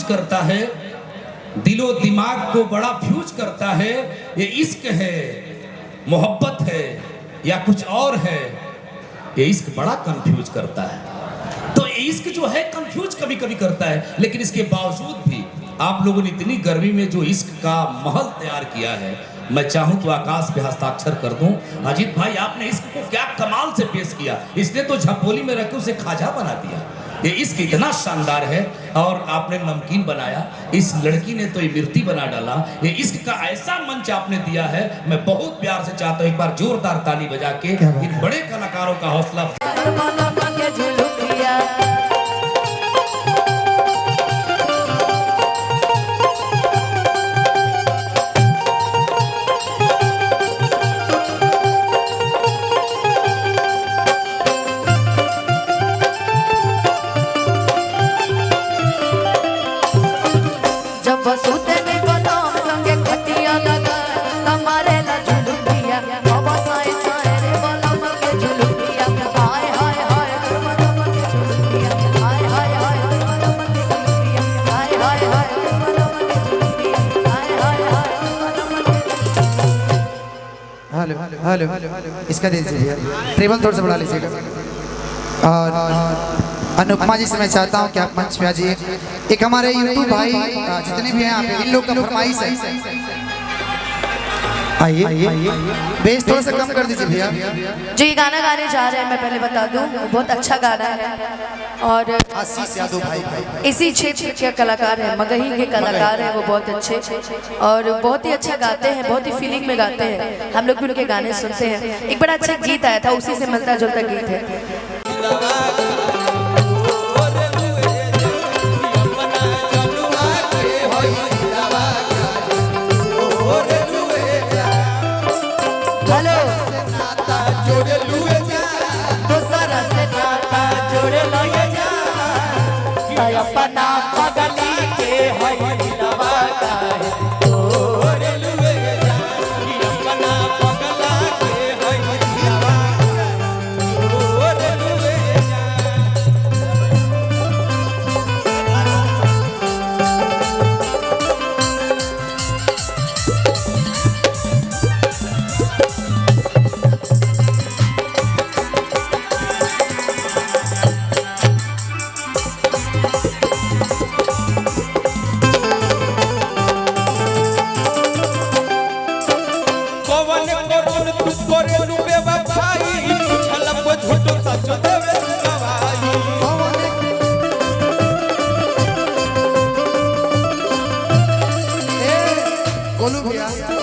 करता है, दिलो दिमाग को बड़ा फ्यूज करता है। ये इश्क है, मोहब्बत है या कुछ और है, ये इश्क बड़ा कंफ्यूज करता है। तो इश्क जो है कंफ्यूज कभी कभी करता है, लेकिन इसके बावजूद भी आप लोगों ने इतनी गर्मी में जो इश्क का महल तैयार किया है, मैं चाहूं तो आकाश पे हस्ताक्षर कर दूं। अजीत भाई, आपने इश्क को क्या कमाल से पेश किया। इसने तो झपोली में रख के उसे खाजा बना दिया। ये इश्क इतना शानदार है, और आपने नमकीन बनाया, इस लड़की ने तो इमरती बना डाला। ये इश्क का ऐसा मंच आपने दिया है, मैं बहुत प्यार से चाहता हूं एक बार जोरदार ताली बजा के इन बड़े कलाकारों का हौसला। हेलो, इसका दे दीजिए, टेबल थोड़ा सा बढ़ा लीजिएगा। और अनुपमा जी से मैं चाहता हूं कि आप मंच पे आ जाइए। एक हमारे यूट्यूब भाई जितने भी हैं यहाँ पे, इन लोग का फरमाइश है, आइए बेस थोड़ा सा कम कर दीजिए भैया। जो ये गाना गाने जा रहे हैं, मैं पहले बता दूं, बहुत अच्छा गाना है और आशीष यादव भाई इसी क्षेत्र के कलाकार हैं, मगही के कलाकार हैं, वो बहुत अच्छे और बहुत ही अच्छा गाते हैं, बहुत ही फीलिंग में गाते हैं। हम लोग भी उनके गाने सुनते हैं। एक बड़ा अच्छा गीत आया था, उसी से मिलता जुलता गीत है।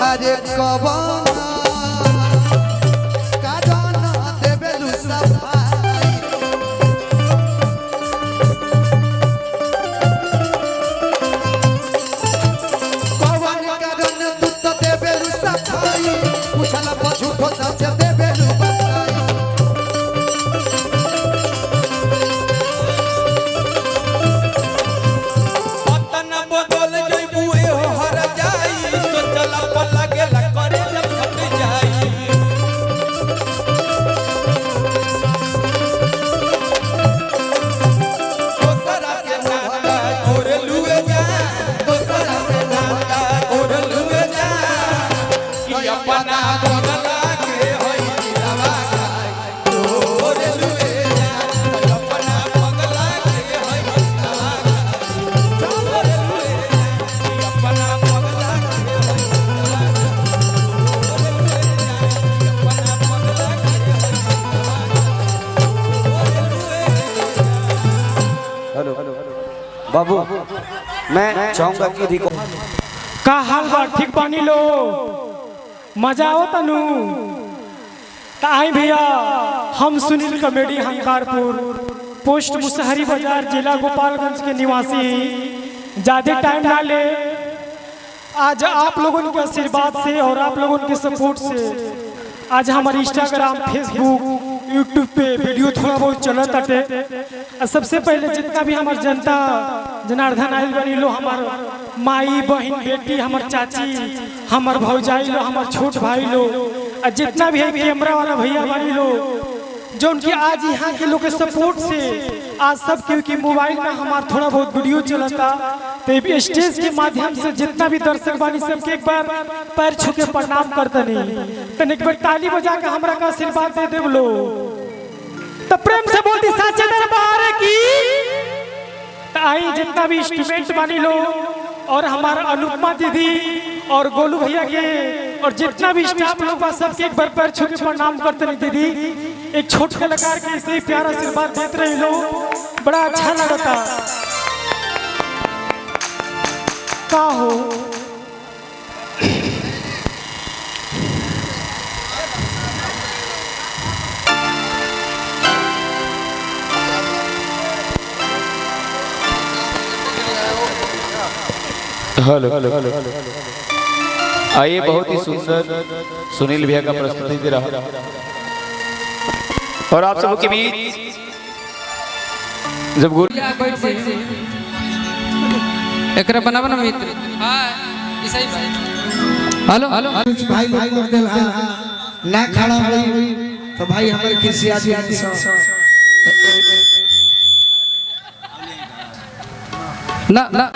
अरे बाबू, मैं चाहूंगा कि रिको का हाल बा, ठीक पानी लो, मजा आओ तनु। आई भैया, हम सुनील कॉमेडी हंकारपुर, पोस्ट मुसहरी बाजार, जिला गोपालगंज के निवासी। ज्यादा टाइम ना ले, आज आप लोगों के आशीर्वाद से और आप लोगों के सपोर्ट से आज हमारे इंस्टाग्राम, फेसबुक, यूट्यूब पे वीडियो थोड़ा बहुत चलत अटे। सबसे पहले जितना भी हमार जनता जनार्दन आयल बनी लो, हमार माई बहन बेटी, हमार चाची, हमार भौजाई लो, हमार छोट भाई लो, जितना भी है कैमरा वाला भैया बनी लो, जो उनकी आज यहाँ के लोग के सपोर्ट से आज सब क्योंकि मोबाइल में हमारा थोड़ा बहुत वीडियो चलता तो स्टेज के माध्यम से जितना भी दर्शक बानी सबके एक बार पैर छू के प्रणाम करते नहीं तो एक बार ताली बजा के हमरा का आशीर्वाद दे दे लो तो प्रेम से बोलती साचे दरबार की। तो आई जितना भी इंस्ट्रूमेंट बानी लो और हमारा अनुपमा दीदी और गोलू भैया के और जितना भी स्टाफ लोग बा सबके एक बार पैर छू के प्रणाम करते नहीं दीदी एक छोटे कलाकार के ऐसे ही प्यारा आशीर्वाद देते रहे लोग बड़ा अच्छा लगता का हो। हेलो आइए बहुत ही सुंदर सुनील भैया का प्रस्तुति दे रहा और आप सबके बीच जब गुरु एकरा बनावा ना मित्र हां ऐसा ही भाई हेलो हेलो कुछ भाई लोग कर देला ना खड़ा होई तो भाई हमर खिसिया जी ना ना